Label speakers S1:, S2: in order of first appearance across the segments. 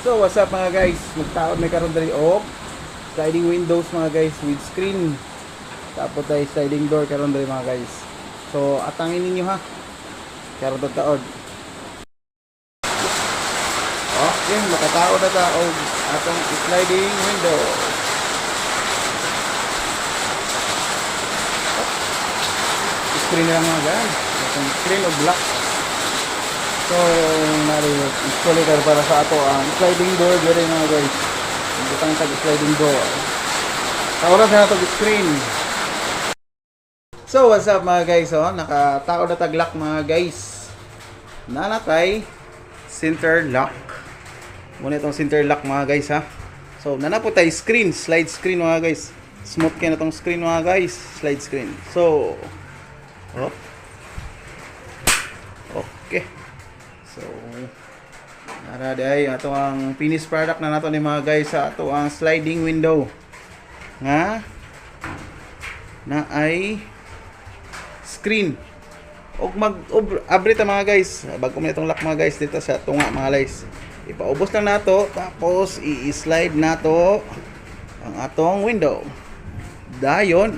S1: So what's up mga guys, magtaon may karon diri og sliding windows mga guys with screen. Tapos tayo sliding door karon diri mga guys. So atangin ninyo ha. Karon taod. Okay, makataod na ta og atong sliding window. Screen lang mga guys. Atong screen o black. So, install para sa ato ang sliding door diri mga guys. Butang tag sliding door. Sa oras na ito screen. So, what's up mga guys? Oh, nakatao na tag lock mga guys. Nanatay center lock. Muna itong center lock mga guys ha. So, nanapo tayo screen, slide screen mga guys. Smooth kaya na itong screen mga guys, slide screen. So, oh. Okay. So, nara day ato ang finished product na nato ni mga guys sa ato ang sliding window nga na ay screen og mag-abre ta mga guys bago man itong lock mga guys dito sa tunga mga guys. Ipaubos lang nato tapos i-slide nato ang atong window. Dayon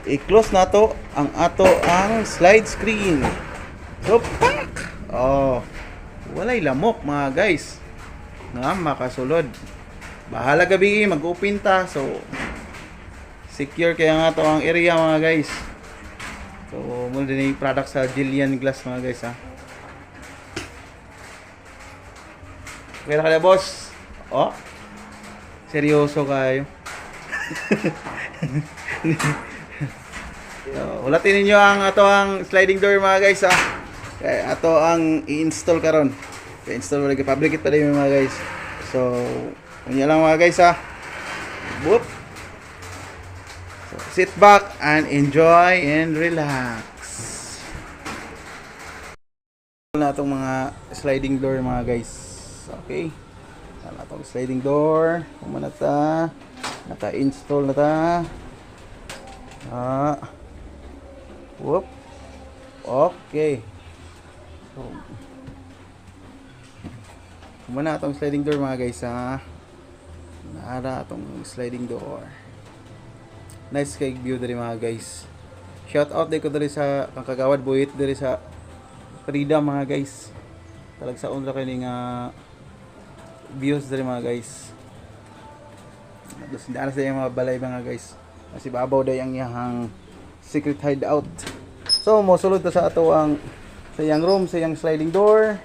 S1: i-close nato ang ato ang slide screen. So, pak! Oh, walay lamok mga guys nga makasulod. Bahala gabi mag-open ta. So secure kaya nga to ang area mga guys. So muna din yung product sa Jillian Glass mga guys ha. Okay na ka boss. Oh, seryoso kayo. So, ulatin ninyo ang ato ang sliding door mga guys ha. Kaya ato ang i-install karon. I-install wala fabricate pa din mga guys. So, unya lang mga guys ha. Boop. So, sit back and enjoy and relax. Na itong mga sliding door mga guys. Okay. Na itong sliding door. Kumana ta. Naka-install na ta. Whoop. Okay. So, kumana itong sliding door mga guys ha. Naara itong sliding door. Nice kay view dari mga guys. Shout out din ko dari sa kagawad buhit dari sa Freedom mga guys. Talag sa unra kay nga views dari mga guys. Daan sa mga balay mga guys. Kasi babaw day ang iyang secret hideout. So mo sulod ta sa ato ang sa iyang room, sa iyang sliding door.